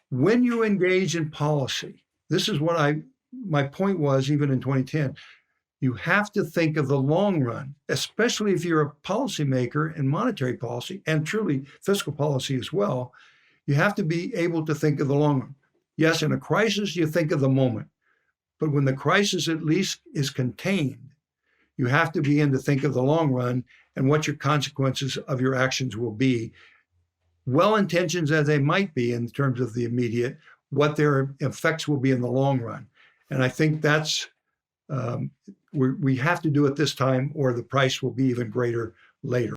When you engage in policy, this is what my point was even in 2010, you have to think of the long run, especially if you're a policymaker in monetary policy and truly fiscal policy as well. You have to be able to think of the long run. Yes, in a crisis, you think of the moment. But when the crisis at least is contained, you have to begin to think of the long run and what your consequences of your actions will be. Well-intentioned as they might be in terms of the immediate, what their effects will be in the long run. And I think that's, we have to do it this time or the price will be even greater later.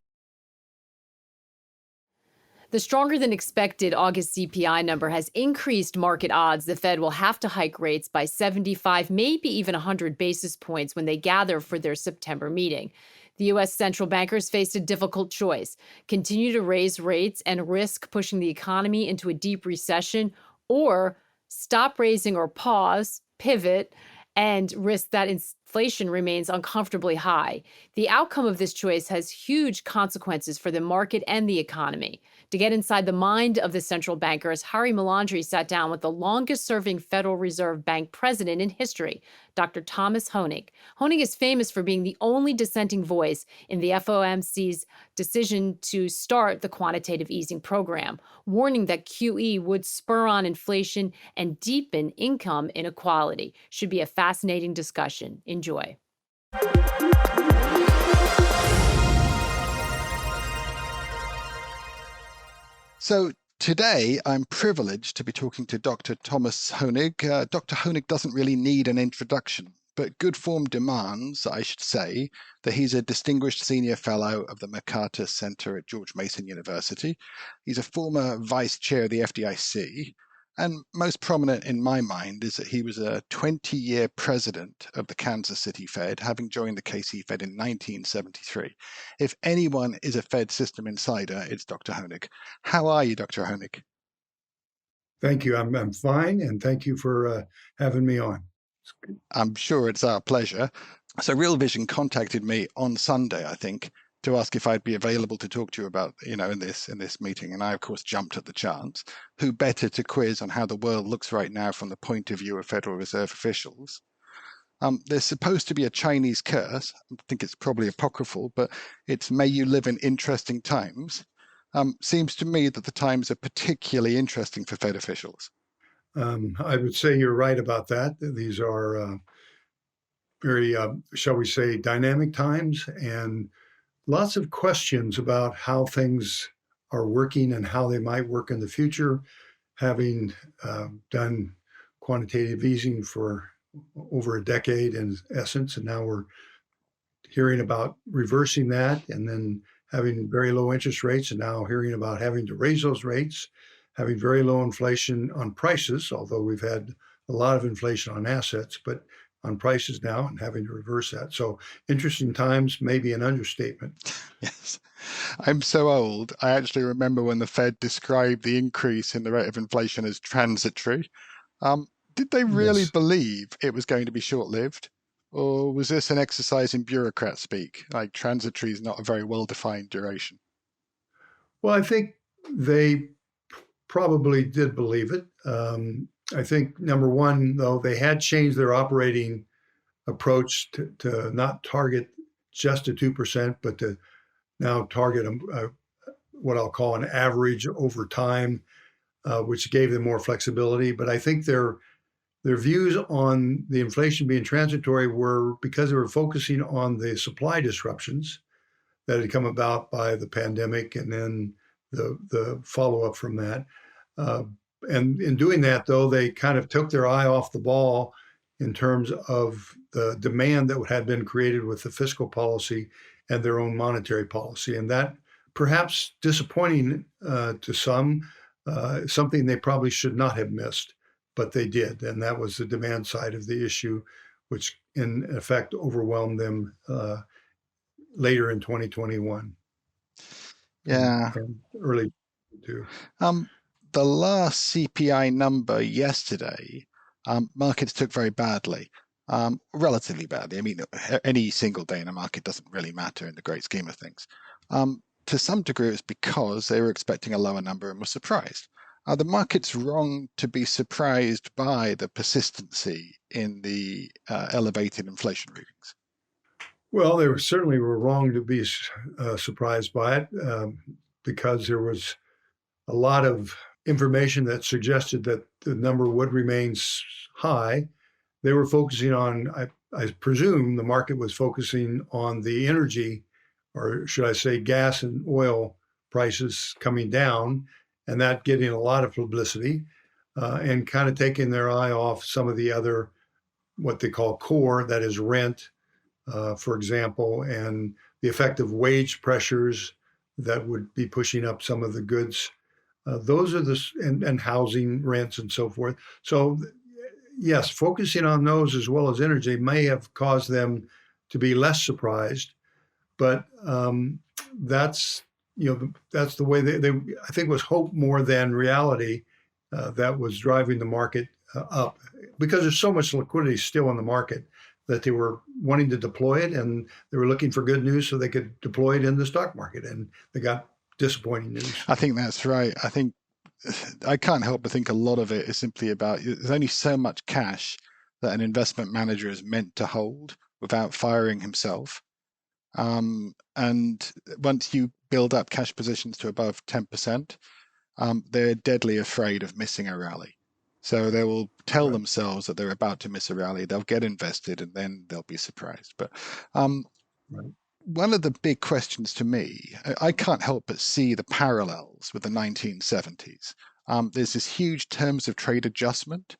The stronger than expected August CPI number has increased market odds the Fed will have to hike rates by 75, maybe even 100 basis points when they gather for their September meeting. The U.S. central bankers faced a difficult choice: continue to raise rates and risk pushing the economy into a deep recession, or stop raising or pause, pivot, and risk that inflation remains uncomfortably high. The outcome of this choice has huge consequences for the market and the economy. To get inside the mind of the central bankers, Harry Melandri sat down with the longest-serving Federal Reserve Bank president in history, Dr. Thomas Hoenig. Hoenig is famous for being the only dissenting voice in the FOMC's decision to start the quantitative easing program, warning that QE would spur on inflation and deepen income inequality. Should be a fascinating discussion. Enjoy. So today I'm privileged to be talking to Dr. Thomas Hoenig. Dr. Hoenig doesn't really need an introduction, but good form demands, I should say, that he's a distinguished senior fellow of the Mercatus Center at George Mason University. He's a former vice chair of the FDIC. And most prominent in my mind is that he was a 20-year president of the Kansas City Fed, having joined the KC Fed in 1973. If anyone is a Fed system insider, it's Dr. Hoenig. How are you, Dr. Hoenig? Thank you. I'm fine, and thank you for having me on. I'm sure it's our pleasure. So Real Vision contacted me on Sunday, I think, to ask if I'd be available to talk to you about, in this meeting. And I, of course, jumped at the chance. Who better to quiz on how the world looks right now from the point of view of Federal Reserve officials? There's supposed to be a Chinese curse. I think it's probably apocryphal, but it's "May you live in interesting times." Seems to me that the times are particularly interesting for Fed officials. I would say you're right about that. These are very, shall we say, dynamic times, and lots of questions about how things are working and how they might work in the future. Having done quantitative easing for over a decade in essence, and now we're hearing about reversing that and then having very low interest rates, and now hearing about having to raise those rates, having very low inflation on prices, although we've had a lot of inflation on assets, but on prices now, and having to reverse that. So interesting times, maybe an understatement. Yes. I'm so old. I actually remember when the Fed described the increase in the rate of inflation as transitory. Did they really believe it was going to be short-lived? Or was this an exercise in bureaucrat speak? Like transitory is not a very well-defined duration. Well, I think they probably did believe it. I think, number one, though, they had changed their operating approach to not target just a 2%, but to now target what I'll call an average over time, which gave them more flexibility. But I think their views on the inflation being transitory were because they were focusing on the supply disruptions that had come about by the pandemic and then the follow-up from that. And in doing that, though, they kind of took their eye off the ball in terms of the demand that had been created with the fiscal policy and their own monetary policy. And that perhaps disappointing to some, something they probably should not have missed, but they did. And that was the demand side of the issue, which in effect overwhelmed them later in 2021. Yeah. And early too. The last CPI number yesterday, markets took very badly, relatively badly. I mean, any single day in a market doesn't really matter in the great scheme of things. To some degree, it's because they were expecting a lower number and were surprised. Are the markets wrong to be surprised by the persistency in the elevated inflation readings? Well, they certainly were wrong to be surprised by it because there was a lot of information that suggested that the number would remain high. They were focusing on, I presume the market was focusing on the energy, or should I say gas and oil prices coming down, and that getting a lot of publicity, and kind of taking their eye off some of the other, what they call core, that is rent, for example, and the effect of wage pressures that would be pushing up some of the goods. Those are and housing rents and so forth. So yes, focusing on those as well as energy may have caused them to be less surprised, but that's that's the way they I think was hope more than reality that was driving the market up, because there's so much liquidity still in the market that they were wanting to deploy it, and they were looking for good news so they could deploy it in the stock market, and they got disappointing news. I think that's right. I think I can't help but think a lot of it is simply about there's only so much cash that an investment manager is meant to hold without firing himself. And once you build up cash positions to above 10%, they're deadly afraid of missing a rally. So they will tell themselves that they're about to miss a rally. They'll get invested and then they'll be surprised. But one of the big questions to me, I can't help but see the parallels with the 1970s. There's this huge terms of trade adjustment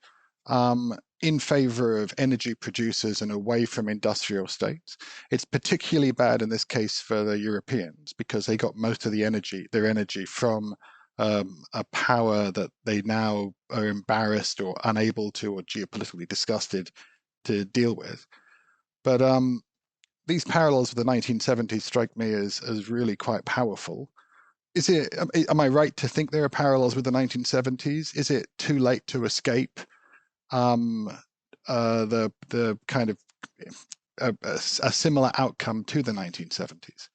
in favor of energy producers and away from industrial states. It's particularly bad in this case for the Europeans because they got most of their energy from a power that they now are embarrassed or unable to, or geopolitically disgusted to deal with. But these parallels with the 1970s strike me as really quite powerful. Am I right to think there are parallels with the 1970s? Is it too late to escape the kind of a similar outcome to the 1970s?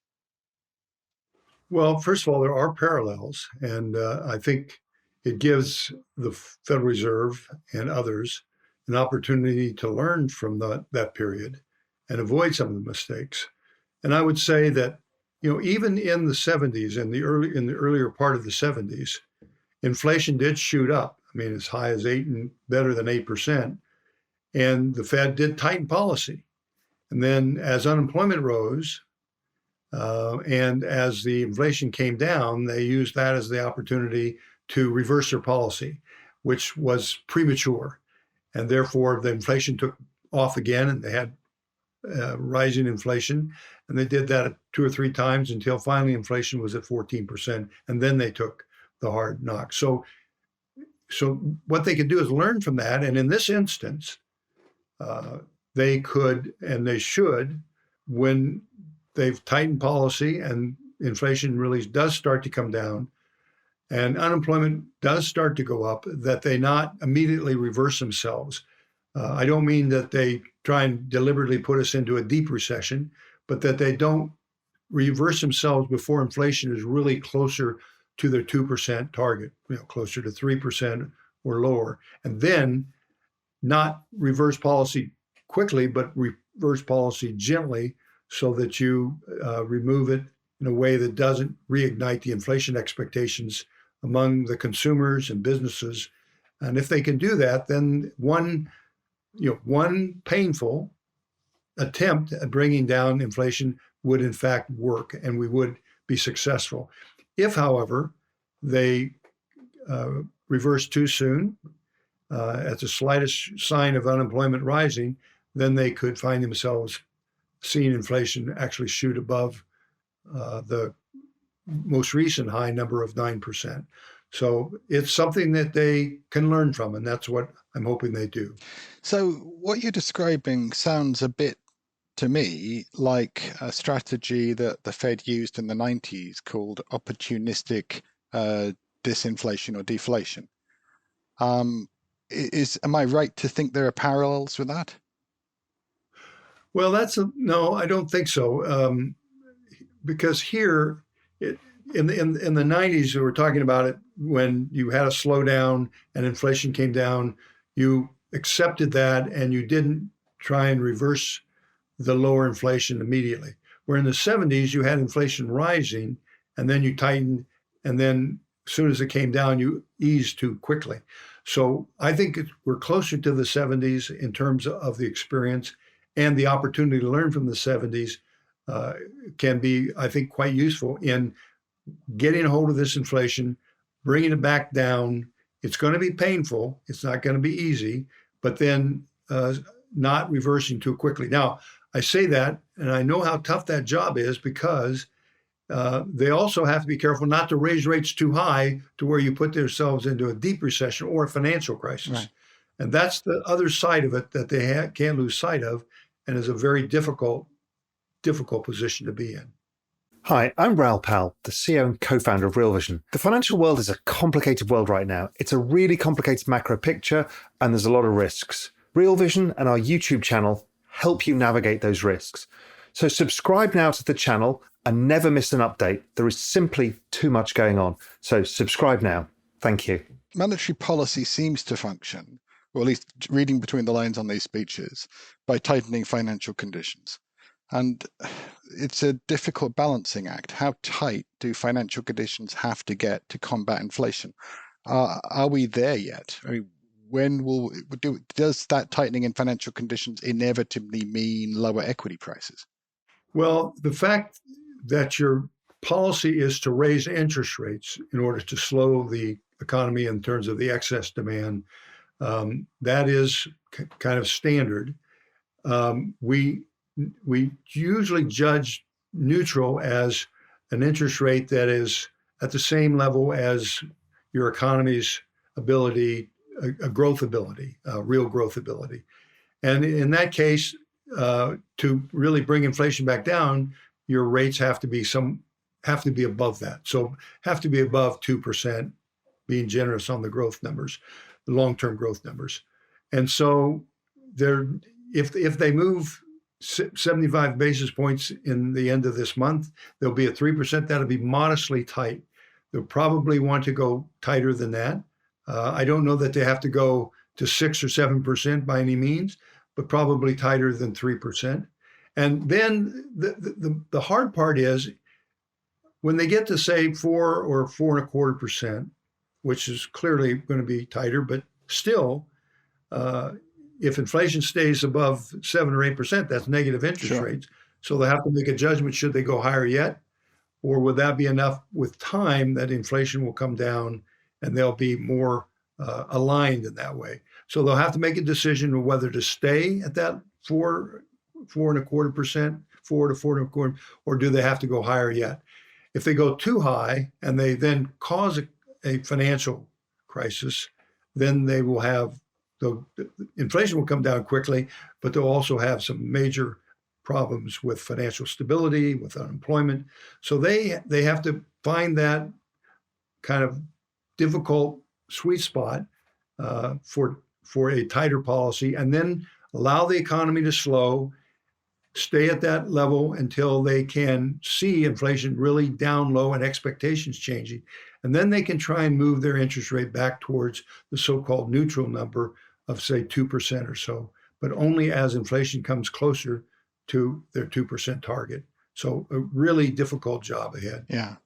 Well, first of all, there are parallels, and I think it gives the Federal Reserve and others an opportunity to learn from that period and avoid some of the mistakes. And I would say that, even in the 70s and in the earlier part of the 70s, inflation did shoot up. I mean, as high as 8 and better than 8%. And the Fed did tighten policy. And then as unemployment rose, and as the inflation came down, they used that as the opportunity to reverse their policy, which was premature. And therefore, the inflation took off again, and they had rising inflation. And they did that 2 or 3 times until finally inflation was at 14%. And then they took the hard knock. So what they could do is learn from that. And in this instance, they could and they should, when they've tightened policy and inflation really does start to come down and unemployment does start to go up, that they not immediately reverse themselves. I don't mean that they try and deliberately put us into a deep recession, but that they don't reverse themselves before inflation is really closer to their 2% target, closer to 3% or lower. And then not reverse policy quickly, but reverse policy gently so that you remove it in a way that doesn't reignite the inflation expectations among the consumers and businesses. And if they can do that, then one painful attempt at bringing down inflation would in fact work, and we would be successful. If, however, they reverse too soon, at the slightest sign of unemployment rising, then they could find themselves seeing inflation actually shoot above the most recent high number of 9%. So it's something that they can learn from, and that's what I'm hoping they do. So what you're describing sounds a bit to me like a strategy that the Fed used in the 90s called opportunistic disinflation or deflation. Am I right to think there are parallels with that? Well, no, I don't think so. Because here in the 90s, we were talking about it when you had a slowdown and inflation came down, you accepted that and you didn't try and reverse the lower inflation immediately. Where in the 70s, you had inflation rising and then you tightened, and then as soon as it came down, you eased too quickly. So I think we're closer to the 70s in terms of the experience, and the opportunity to learn from the 70s can be, I think, quite useful in getting a hold of this inflation, bringing it back down. It's going to be painful. It's not going to be easy, but then not reversing too quickly. Now, I say that, and I know how tough that job is, because they also have to be careful not to raise rates too high to where you put themselves into a deep recession or a financial crisis. Right. And that's the other side of it that they can't lose sight of, and is a very difficult position to be in. Hi, I'm Raoul Powell, the CEO and co-founder of Real Vision. The financial world is a complicated world right now. It's a really complicated macro picture, and there's a lot of risks. Real Vision and our YouTube channel help you navigate those risks. So subscribe now to the channel and never miss an update. There is simply too much going on. So subscribe now. Thank you. Monetary policy seems to function, or at least reading between the lines on these speeches, by tightening financial conditions. And it's a difficult balancing act. How tight do financial conditions have to get to combat inflation? Are we there yet? I mean, does that tightening in financial conditions inevitably mean lower equity prices? Well, the fact that your policy is to raise interest rates in order to slow the economy in terms of the excess demand, that is kind of standard. We usually judge neutral as an interest rate that is at the same level as your economy's ability, a growth ability, real growth ability. And in that case, to really bring inflation back down, your rates have to be above that. So have to be above 2%, being generous on the growth numbers, the long-term growth numbers. And so if they move 75 basis points in the end of this month, there'll be a 3%. That'll be modestly tight. They'll probably want to go tighter than that. I don't know that they have to go to 6 or 7% by any means, but probably tighter than 3%. And then the hard part is when they get to say 4 or 4.25%, which is clearly going to be tighter, but still, if inflation stays above 7 or 8%, that's negative interest rates. So they have to make a judgment: should they go higher yet, or would that be enough with time that inflation will come down and they'll be more aligned in that way? So they'll have to make a decision of whether to stay at that 4.25%, 4 to 4.25, or do they have to go higher yet? If they go too high and they then cause a financial crisis, then they will have the inflation will come down quickly, but they'll also have some major problems with financial stability, with unemployment. So they have to find that kind of difficult sweet spot for a tighter policy, and then allow the economy to slow, stay at that level until they can see inflation really down low and expectations changing. And then they can try and move their interest rate back towards the so-called neutral number of, say, 2% or so, but only as inflation comes closer to their 2% target. So a really difficult job ahead. Yeah.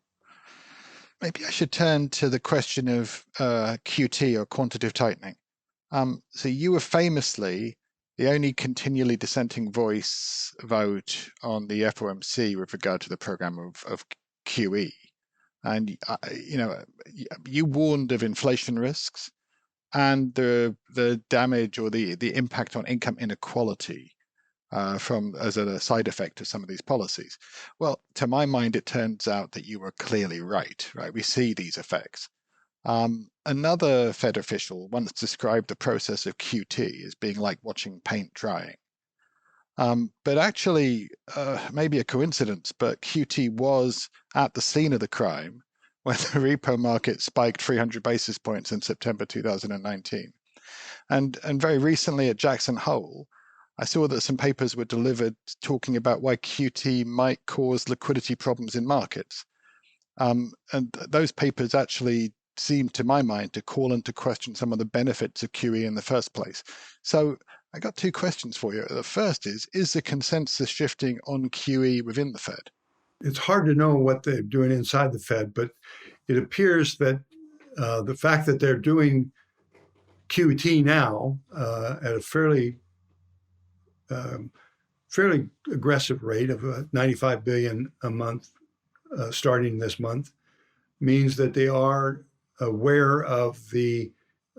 Maybe I should turn to the question of QT, or quantitative tightening. So you were famously the only continually dissenting vote on the FOMC with regard to the program of QE. And, you warned of inflation risks and the damage or the impact on income inequality as a side effect of some of these policies. Well, to my mind, it turns out that you were clearly right. We see these effects. Another Fed official once described the process of QT as being like watching paint drying. But actually, maybe a coincidence, but QT was at the scene of the crime when the repo market spiked 300 basis points in September 2019. And very recently at Jackson Hole, I saw that some papers were delivered talking about why QT might cause liquidity problems in markets. And those papers actually seem, to my mind, to call into question some of the benefits of QE in the first place. So I got two questions for you. The first is the consensus shifting on QE within the Fed? It's hard to know what they're doing inside the Fed, but it appears that the fact that they're doing QT now at a fairly aggressive rate of 95 billion a month starting this month means that they are aware of the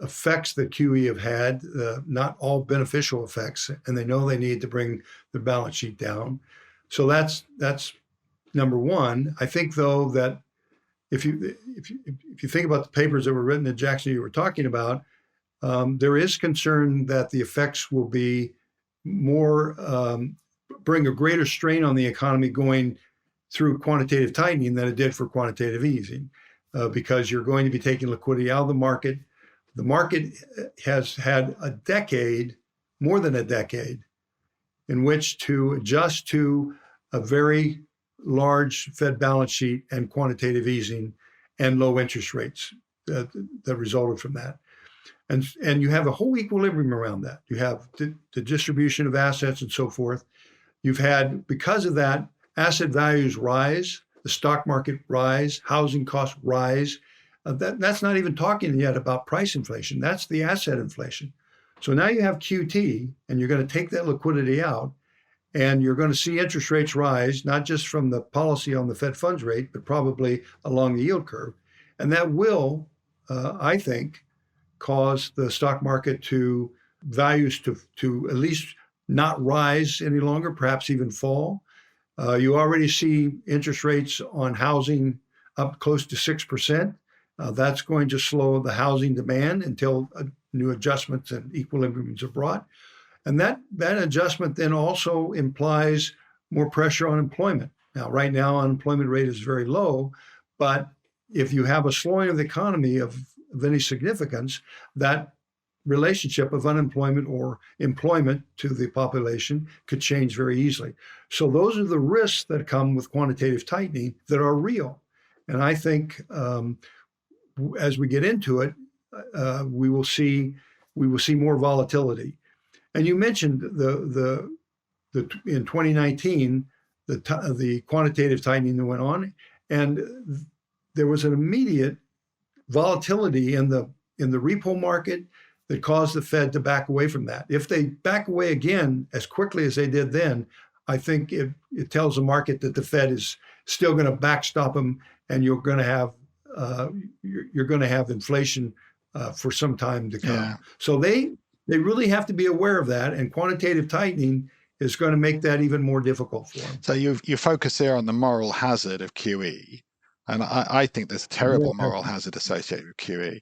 effects that QE have had, not all beneficial effects, and they know they need to bring the balance sheet down. So that's number one. I think, though, that if you think about the papers that were written at Jackson you were talking about, there is concern that the effects will be more bring a greater strain on the economy going through quantitative tightening than it did for quantitative easing, because you're going to be taking liquidity out of the market. The market has had a decade, more than a decade, in which to adjust to a very large Fed balance sheet and quantitative easing and low interest rates that resulted from that. And you have a whole equilibrium around that. You have the distribution of assets and so forth. You've had, because of that, asset values rise, the stock market rise, housing costs rise. That's not even talking yet about price inflation. That's the asset inflation. So now you have QT, and you're going to take that liquidity out, and you're going to see interest rates rise, not just from the policy on the Fed funds rate, but probably along the yield curve. And that will, I think, cause the stock market values to at least not rise any longer, perhaps even fall. You already see interest rates on housing up close to 6%. That's going to slow the housing demand until new adjustments and equilibriums are brought. And that adjustment then also implies more pressure on employment. Now, right now, unemployment rate is very low, but if you have a slowing of the economy of any significance, that relationship of unemployment or employment to the population could change very easily. So those are the risks that come with quantitative tightening that are real. And I think as we get into it, we will see more volatility. And you mentioned the in 2019 the quantitative tightening that went on, and there was an immediate volatility in the repo market that caused the Fed to back away from that. If they back away again as quickly as they did then, I think it tells the market that the Fed is still going to backstop them, and you're going to have inflation for some time to come. Yeah. So they really have to be aware of that, and quantitative tightening is going to make that even more difficult for them. So you focus there on the moral hazard of QE, and I think there's a terrible moral hazard associated with QE.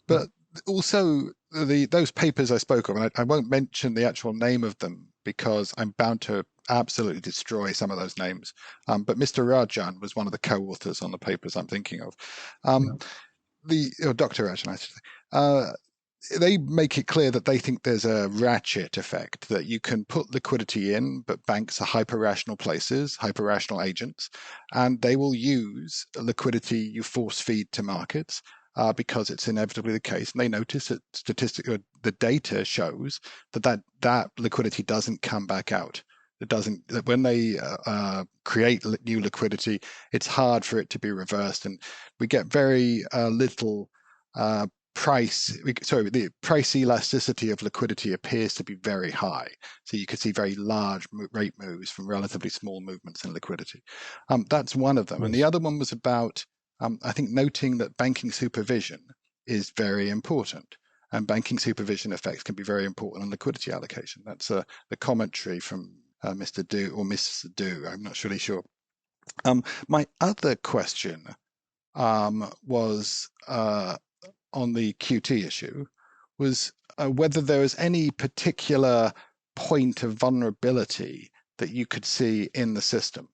But also those papers I spoke of, and I won't mention the actual name of them because I'm bound to absolutely destroy some of those names. But Mr. Rajan was one of the co-authors on the papers I'm thinking of. Dr. Rajan, I should say. They make it clear that they think there's a ratchet effect, that you can put liquidity in, but banks are hyper-rational places, hyper-rational agents, and they will use liquidity you force feed to markets because it's inevitably the case. And they notice that the data shows that liquidity doesn't come back out. It doesn't. When they create new liquidity, it's hard for it to be reversed, and we get very little the price elasticity of liquidity appears to be very high. So you could see very large rate moves from relatively small movements in liquidity. That's one of them. Yes. And the other one was about, I think, noting that banking supervision is very important. And banking supervision effects can be very important on liquidity allocation. That's the commentary from Mr. Du or Mrs. Du. I'm not really sure. My other question was on the QT issue was whether there was any particular point of vulnerability that you could see in the system.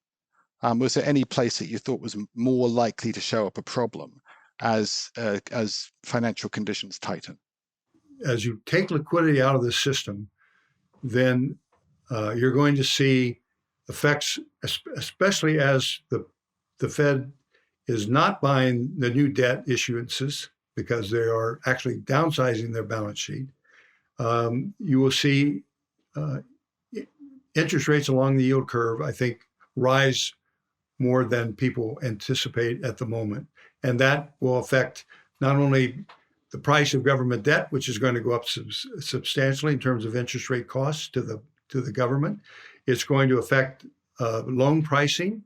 Was there any place that you thought was more likely to show up a problem as financial conditions tighten? As you take liquidity out of the system, then you're going to see effects, especially as the Fed is not buying the new debt issuances because they are actually downsizing their balance sheet. You will see interest rates along the yield curve, I think, rise more than people anticipate at the moment. And that will affect not only the price of government debt, which is going to go up substantially in terms of interest rate costs to the government. It's going to affect loan pricing.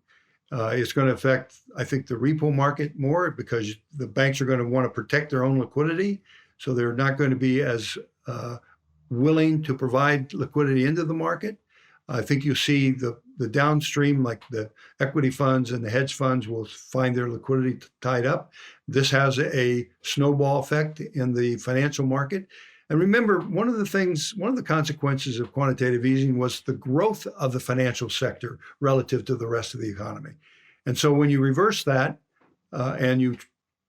It's going to affect, I think, the repo market more because the banks are going to want to protect their own liquidity. So they're not going to be as willing to provide liquidity into the market. I think you see the downstream, like the equity funds and the hedge funds, will find their liquidity tied up. This has a snowball effect in the financial market. And remember, one of the consequences of quantitative easing was the growth of the financial sector relative to the rest of the economy. And so when you reverse that and you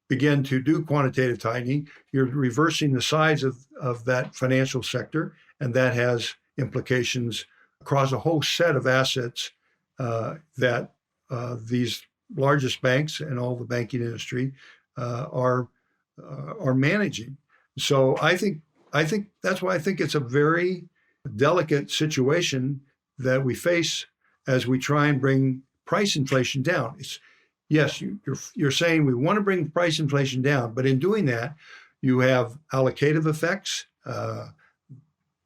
begin to do quantitative tightening, you're reversing the size of that financial sector, and that has implications across a whole set of assets that these largest banks and all the banking industry are managing. So I think that's why I think it's a very delicate situation that we face as we try and bring price inflation down. Yes, you're saying we want to bring price inflation down, but in doing that, you have allocative effects.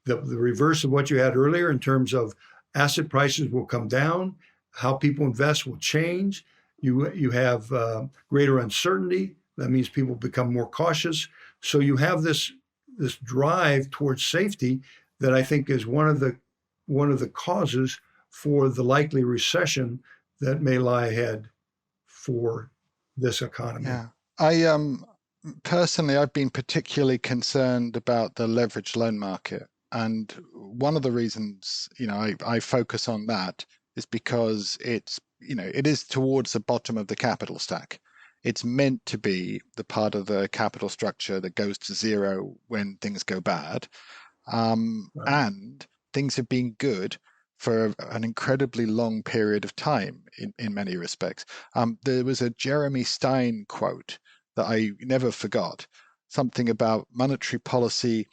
The reverse of what you had earlier in terms of asset prices will come down, how people invest will change. You have greater uncertainty. That means people become more cautious. So you have this drive towards safety that I think is one of the causes for the likely recession that may lie ahead for this economy. Yeah, I personally, I've been particularly concerned about the leveraged loan market. And one of the reasons, I focus on that is because it is towards the bottom of the capital stack. It's meant to be the part of the capital structure that goes to zero when things go bad. And things have been good for an incredibly long period of time in many respects. There was a Jeremy Stein quote that I never forgot, something about monetary policy.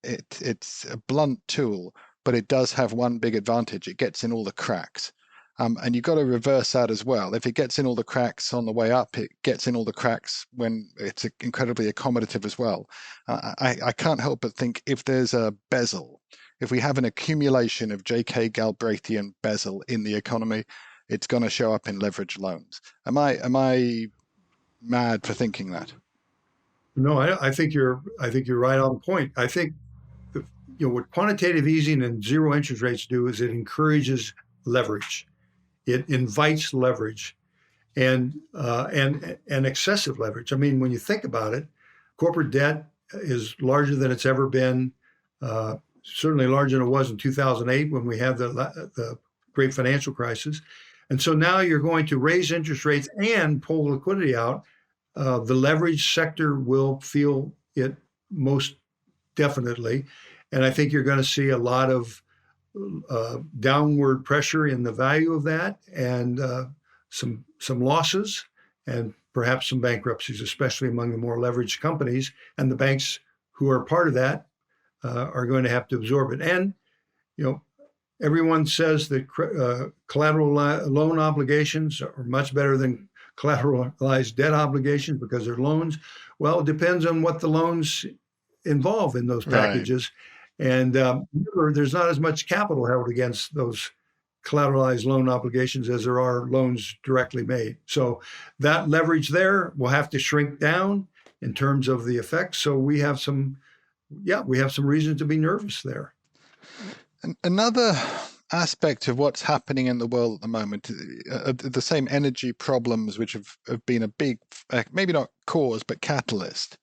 It's a blunt tool, but it does have one big advantage. It gets in all the cracks. And you've got to reverse that as well. If it gets in all the cracks on the way up, it gets in all the cracks when it's incredibly accommodative as well. I can't help but think if there's a bezel, if we have an accumulation of J.K. Galbraithian bezel in the economy, it's going to show up in leveraged loans. Am I mad for thinking that? No, I think you're right on point. I think what quantitative easing and zero interest rates do is it encourages leverage. It invites leverage and excessive leverage. I mean, when you think about it, corporate debt is larger than it's ever been. Certainly larger than it was in 2008 when we had the great financial crisis. And so now you're going to raise interest rates and pull liquidity out. The leverage sector will feel it most definitely. And I think you're going to see a lot of downward pressure in the value of that and some losses and perhaps some bankruptcies, especially among the more leveraged companies. And the banks who are part of that are going to have to absorb it. And, everyone says that collateral loan obligations are much better than collateralized debt obligations because they're loans. Well, it depends on what the loans involve in those packages. Right. And remember, there's not as much capital held against those collateralized loan obligations as there are loans directly made. So that leverage there will have to shrink down in terms of the effects. So we have some reason to be nervous there. Another aspect of what's happening in the world at the moment, the same energy problems which have been a big, maybe not cause, but catalyst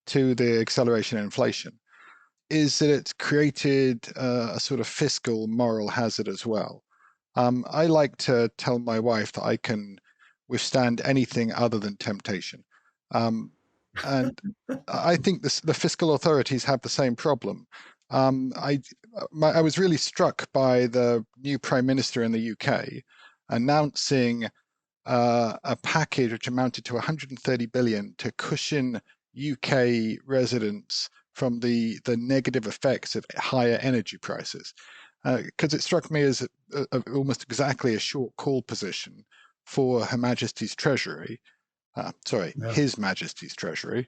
to the acceleration in inflation, is that it's created a sort of fiscal moral hazard as well. I like to tell my wife that I can withstand anything other than temptation. And I think the fiscal authorities have the same problem. I was really struck by the new Prime Minister in the UK announcing a package which amounted to 130 billion to cushion UK residents from the negative effects of higher energy prices. Because it struck me as almost exactly a short call position for Her Majesty's Treasury, His Majesty's Treasury,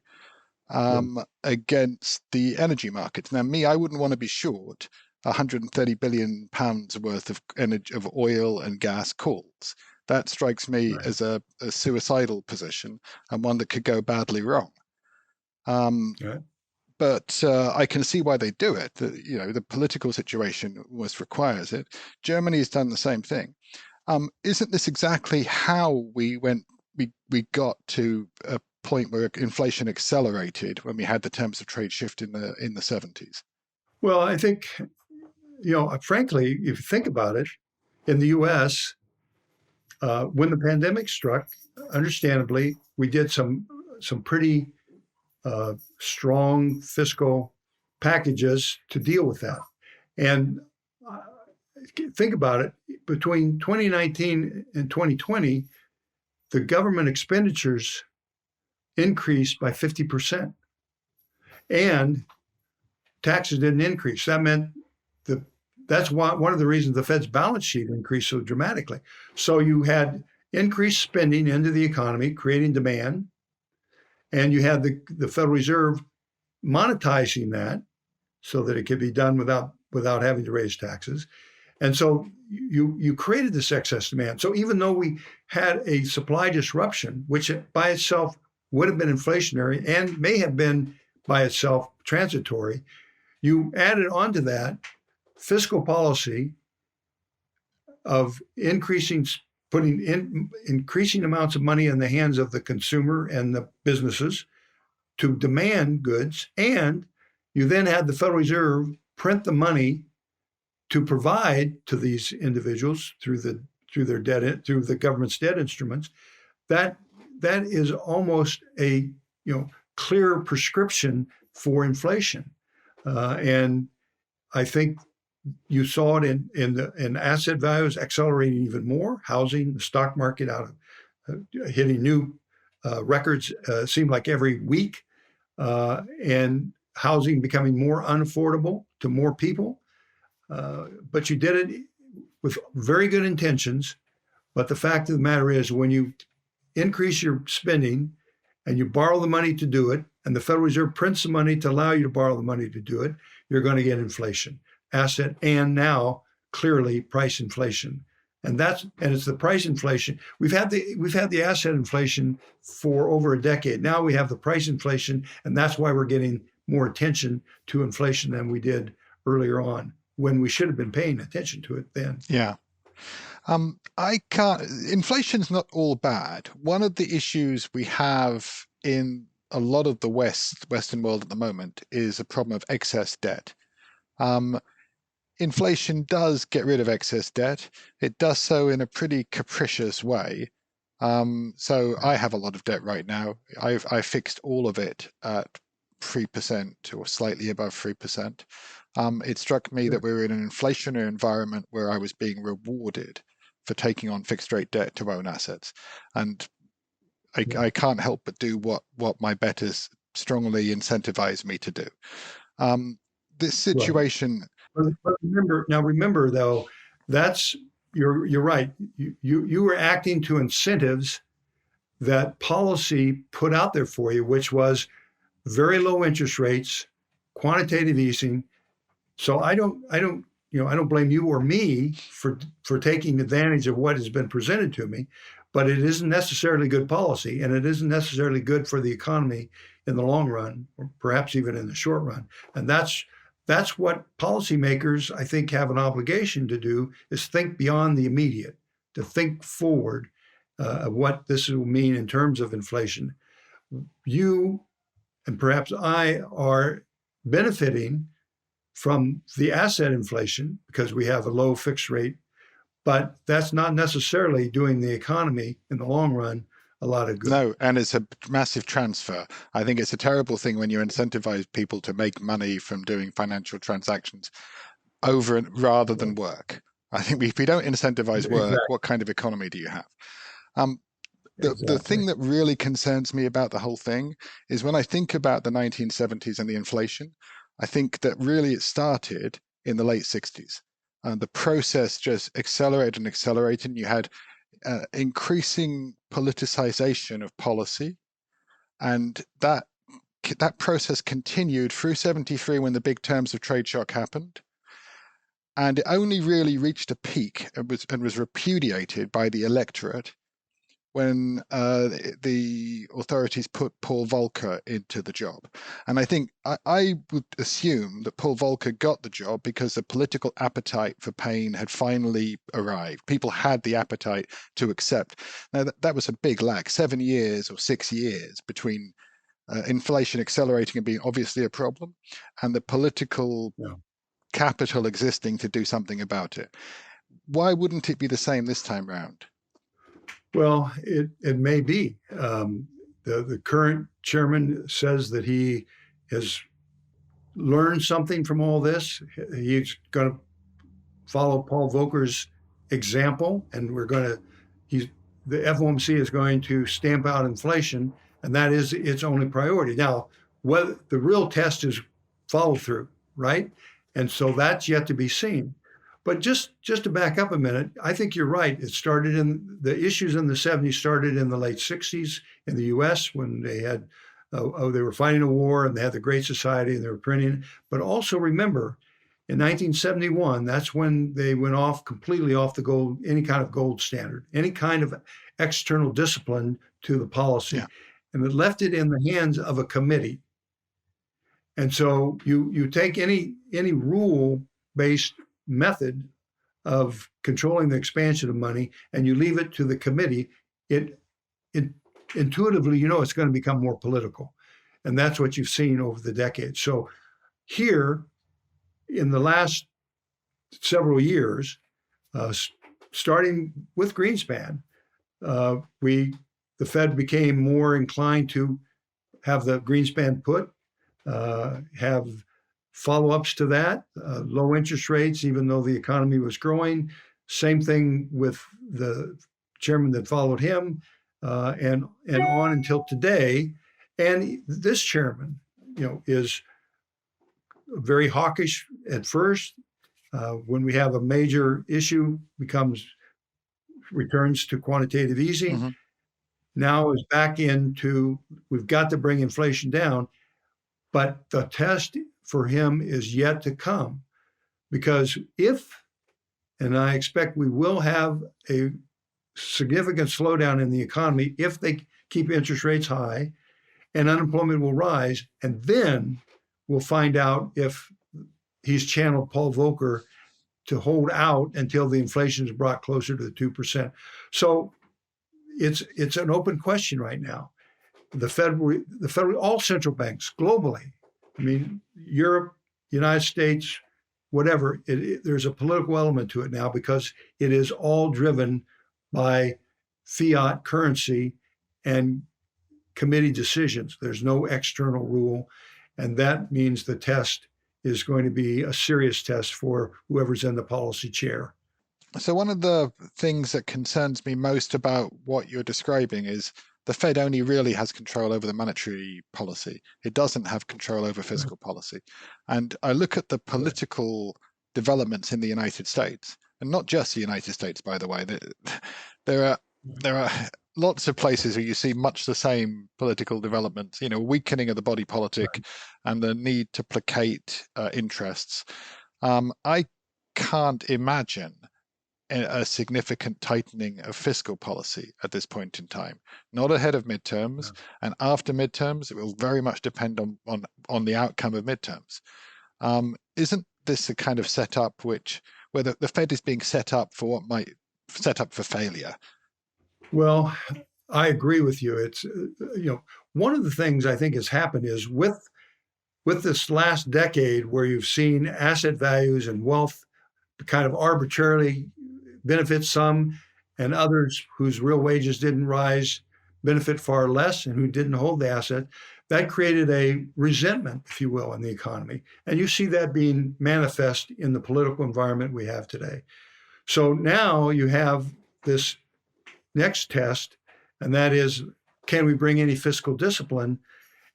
against the energy markets. Now, I wouldn't want to be short 130 billion pounds worth of energy, of oil and gas calls. That strikes me as a suicidal position and one that could go badly wrong. But I can see why they do it. The political situation almost requires it. Germany has done the same thing. Isn't this exactly how we got to a point where inflation accelerated when we had the terms of trade shift in the 70s? Well, I think, frankly, if you think about it, in the U.S., when the pandemic struck, understandably, we did some pretty strong fiscal packages to deal with that. And think about it, between 2019 and 2020, the government expenditures increased by 50%. And taxes didn't increase. That meant that's one of the reasons the Fed's balance sheet increased so dramatically. So you had increased spending into the economy, creating demand, and you had the Federal Reserve monetizing that so that it could be done without having to raise taxes. And so you created this excess demand. So even though we had a supply disruption, which by itself would have been inflationary and may have been by itself transitory, you added onto that fiscal policy of putting increasing amounts of money in the hands of the consumer and the businesses to demand goods, and you then had the Federal Reserve print the money to provide to these individuals through the government's debt instruments. That is almost a clear prescription for inflation, and I think you saw it in asset values accelerating even more. Housing, the stock market hitting new records seemed like every week, and housing becoming more unaffordable to more people. But you did it with very good intentions. But the fact of the matter is, when you increase your spending and you borrow the money to do it, and the Federal Reserve prints the money to allow you to borrow the money to do it, you're going to get inflation, asset, and now clearly price inflation. And it's the price inflation. We've had the asset inflation for over a decade. Now we have the price inflation, and that's why we're getting more attention to inflation than we did earlier on, when we should have been paying attention to it then. Yeah. Inflation's not all bad. One of the issues we have in a lot of the Western world at the moment is a problem of excess debt. Inflation does get rid of excess debt. It does so in a pretty capricious way. So I have a lot of debt right now. I fixed all of it at 3% or slightly above 3%. It struck me that we were in an inflationary environment where I was being rewarded for taking on fixed rate debt to own assets. And I can't help but do what my betters strongly incentivize me to do. This situation. But remember though, you're right. You were acting to incentives that policy put out there for you, which was very low interest rates, quantitative easing. So I don't blame you or me for taking advantage of what has been presented to me, but it isn't necessarily good policy, and it isn't necessarily good for the economy in the long run, or perhaps even in the short run. And that's what policymakers, I think, have an obligation to do, is think beyond the immediate, to think forward what this will mean in terms of inflation. You and perhaps I are benefiting from the asset inflation because we have a low fixed rate, but that's not necessarily doing the economy in the long run a lot of good. No, and it's a massive transfer. I think it's a terrible thing when you incentivize people to make money from doing financial transactions rather than work. I think if we don't incentivize work, what kind of economy do you have? Um, the Exactly. thing that really concerns me about the whole thing is when I think about the 1970s and the inflation, I think that really it started in the late 60s. And the process just accelerated and accelerated. And you had increasing politicization of policy. And that process continued through 73 when the big terms of trade shock happened. And it only really reached a peak and was repudiated by the electorate when the authorities put Paul Volcker into the job. And I think I would assume that Paul Volcker got the job because the political appetite for pain had finally arrived. People had the appetite to accept. Now, that was a big lag, 7 years or 6 years between inflation accelerating and being obviously a problem and the political capital existing to do something about it. Why wouldn't it be the same this time round? Well, it may be. The current chairman says that he has learned something from all this. He's going to follow Paul Volcker's example, and the FOMC is going to stamp out inflation, and that is its only priority. Now, whether the real test is follow through, right? And so that's yet to be seen. But just to back up a minute, I think you're right. It started the issues in the 70s started in the late 60s in the U.S. when they had they were fighting a war and they had the Great Society and they were printing. But also remember, in 1971, that's when they went completely off the any kind of gold standard, any kind of external discipline to the policy, and it left it in the hands of a committee. And so you take any rule-based method of controlling the expansion of money and you leave it to the committee, it intuitively, it's going to become more political. And that's what you've seen over the decades. So here, in the last several years, starting with Greenspan, the Fed became more inclined to have the Greenspan put, have follow-ups to that, low interest rates, even though the economy was growing. Same thing with the chairman that followed him, and on until today. And this chairman, is very hawkish at first. When we have a major issue, returns to quantitative easing. Mm-hmm. Now is back into we've got to bring inflation down, but the test for him is yet to come, because and I expect we will have a significant slowdown in the economy if they keep interest rates high, and unemployment will rise, and then we'll find out if he's channeled Paul Volcker to hold out until the inflation is brought closer to the 2%. So it's an open question right now. The federal, all central banks globally, I mean, Europe, United States, whatever, there's a political element to it now because it is all driven by fiat currency and committee decisions. There's no external rule. And that means the test is going to be a serious test for whoever's in the policy chair. So one of the things that concerns me most about what you're describing is the Fed only really has control over the monetary policy. It doesn't have control over fiscal policy. And I look at the political developments in the United States, and not just the United States, by the way. There are lots of places where you see much the same political developments, weakening of the body politic and the need to placate interests. I can't imagine a significant tightening of fiscal policy at this point in time, not ahead of midterms, and after midterms, it will very much depend on the outcome of midterms. Isn't this a kind of setup where the Fed is being set up for what might set up for failure? Well, I agree with you. It's one of the things I think has happened is with this last decade where you've seen asset values and wealth kind of arbitrarily benefit some, and others whose real wages didn't rise benefit far less, and who didn't hold the asset. That created a resentment, if you will, in the economy. And you see that being manifest in the political environment we have today. So now you have this next test, and that is, can we bring any fiscal discipline?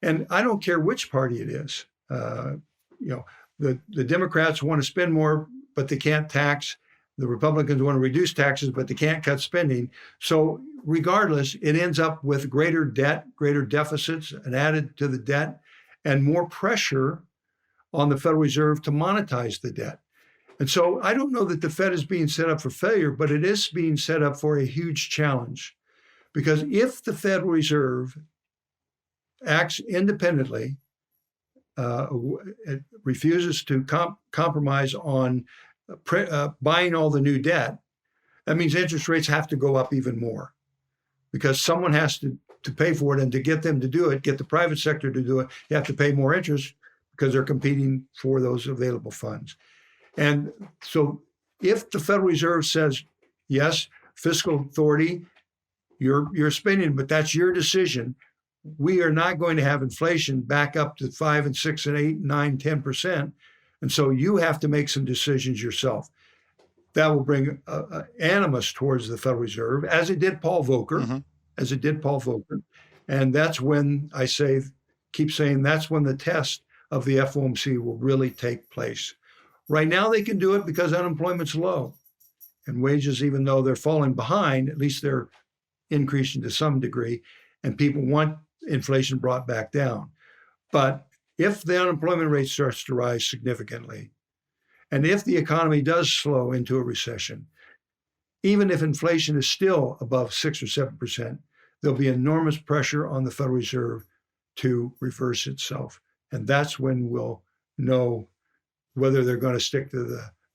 And I don't care which party it is. The Democrats want to spend more, but they can't tax. The Republicans want to reduce taxes, but they can't cut spending. So regardless, it ends up with greater debt, greater deficits, and added to the debt, and more pressure on the Federal Reserve to monetize the debt. And so I don't know that the Fed is being set up for failure, but it is being set up for a huge challenge. Because if the Federal Reserve acts independently, it refuses to compromise on buying all the new debt, that means interest rates have to go up even more, because someone has to pay for it. And to get them to do it, get the private sector to do it, you have to pay more interest because they're competing for those available funds. And so if the Federal Reserve says, yes, fiscal authority, you're spending, but that's your decision. We are not going to have inflation back up to 5 and 6 and 8, 9, 10%. And so you have to make some decisions yourself. That will bring animus towards the Federal Reserve, as it did Paul Volcker, And that's when keep saying that's when the test of the FOMC will really take place. Right now, they can do it because unemployment's low, and wages, even though they're falling behind, at least they're increasing to some degree, and people want inflation brought back down. But if the unemployment rate starts to rise significantly, and if the economy does slow into a recession, even if inflation is still above 6 or 7%, there'll be enormous pressure on the Federal Reserve to reverse itself. And that's when we'll know whether they're going to stick to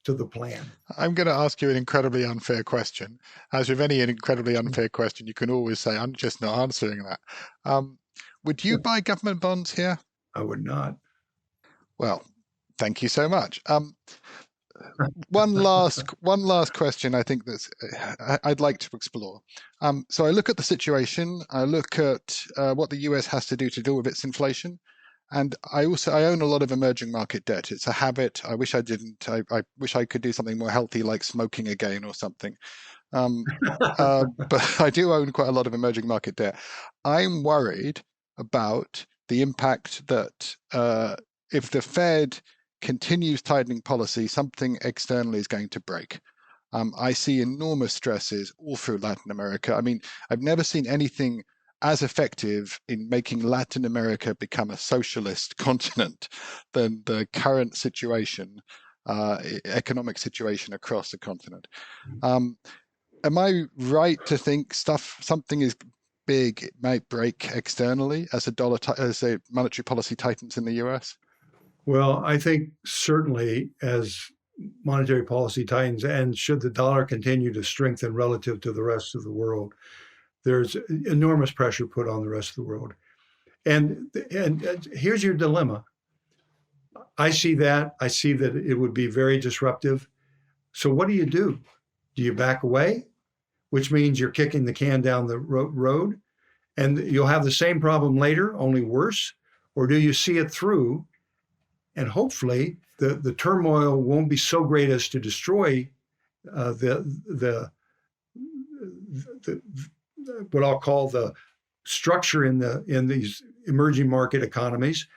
the plan. I'm going to ask you an incredibly unfair question. As with any incredibly unfair question, you can always say, I'm just not answering that. Would you buy government bonds here? I would not. Well, thank you so much. One last question I think I'd like to explore. So I look at the situation, I look at what the US has to do to deal with its inflation. And I own a lot of emerging market debt. It's a habit. I wish I didn't. I wish I could do something more healthy, like smoking again or something. But I do own quite a lot of emerging market debt. I'm worried about the impact that if the Fed continues tightening policy, something externally is going to break. I see enormous stresses all through Latin America. I mean, I've never seen anything as effective in making Latin America become a socialist continent than the current situation, economic situation across the continent. Am I right to think something is big, it might break externally as a monetary policy tightens in the US? Well, I think certainly as monetary policy tightens, and should the dollar continue to strengthen relative to the rest of the world, there's enormous pressure put on the rest of the world. And here's your dilemma. I see that it would be very disruptive. So what do? Do you back away? Which means you're kicking the can down the road, and you'll have the same problem later, only worse? Or do you see it through, and hopefully the turmoil won't be so great as to destroy what I'll call the structure in these emerging market economies.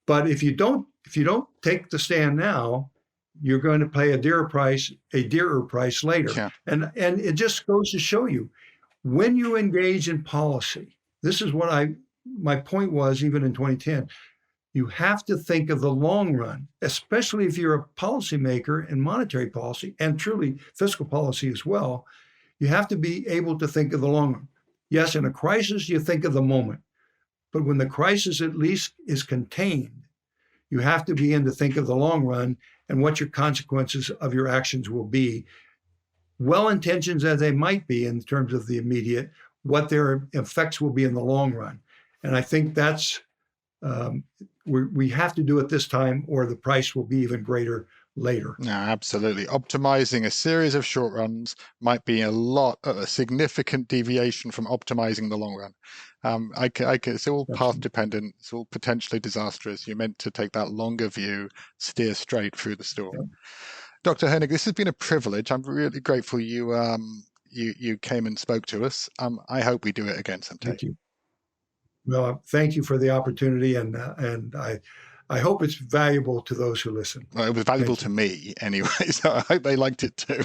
But if you don't take the stand now, you're going to pay a dearer price later. Yeah. And it just goes to show you, when you engage in policy, this is what my point was even in 2010. You have to think of the long run, especially if you're a policymaker in monetary policy and truly fiscal policy as well. You have to be able to think of the long run. Yes, in a crisis, you think of the moment. But when the crisis at least is contained, you have to begin to think of the long run and what your consequences of your actions will be. Well-intentioned as they might be in terms of the immediate, what their effects will be in the long run. And I think that's, we have to do it this time, or the price will be even greater later. No, absolutely. Optimizing a series of short runs might be a significant deviation from optimizing the long run. It's all path dependent. It's all potentially disastrous. You're meant to take that longer view, steer straight through the storm. Yeah. Dr. Hoenig, this has been a privilege. I'm really grateful you you came and spoke to us. I hope we do it again someday. Thank you. Well, thank you for the opportunity, and I hope it's valuable to those who listen. Well, it was valuable to me anyway, so I hope they liked it too.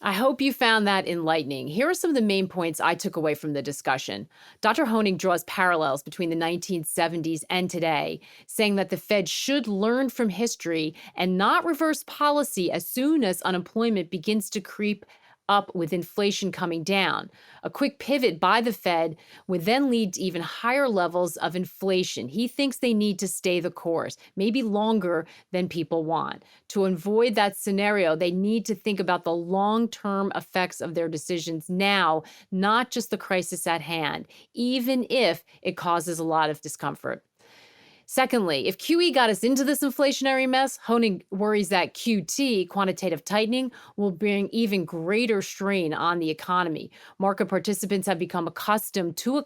I hope you found that enlightening. Here are some of the main points I took away from the discussion. Dr. Hoenig draws parallels between the 1970s and today, saying that the Fed should learn from history and not reverse policy as soon as unemployment begins to creep up with inflation coming down. A quick pivot by the Fed would then lead to even higher levels of inflation. He thinks they need to stay the course, maybe longer than people want. To avoid that scenario, they need to think about the long-term effects of their decisions now, not just the crisis at hand, even if it causes a lot of discomfort. Secondly, if QE got us into this inflationary mess, Hoenig worries that QT, quantitative tightening, will bring even greater strain on the economy. Market participants have become accustomed to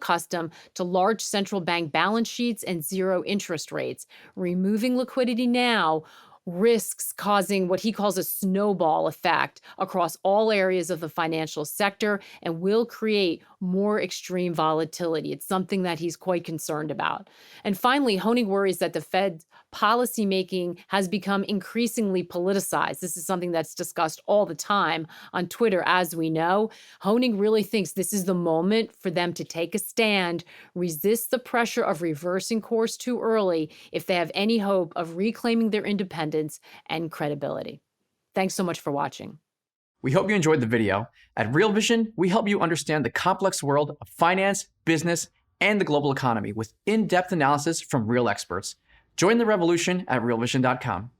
large central bank balance sheets and zero interest rates. Removing liquidity now risks causing what he calls a snowball effect across all areas of the financial sector and will create more extreme volatility. It's something that he's quite concerned about. And finally, Hoenig worries that the Fed's policymaking has become increasingly politicized. This is something that's discussed all the time on Twitter, as we know. Hoenig really thinks this is the moment for them to take a stand, resist the pressure of reversing course too early if they have any hope of reclaiming their independence and credibility. Thanks so much for watching. We hope you enjoyed the video. At Real Vision, we help you understand the complex world of finance, business, and the global economy with in-depth analysis from real experts. Join the revolution at realvision.com.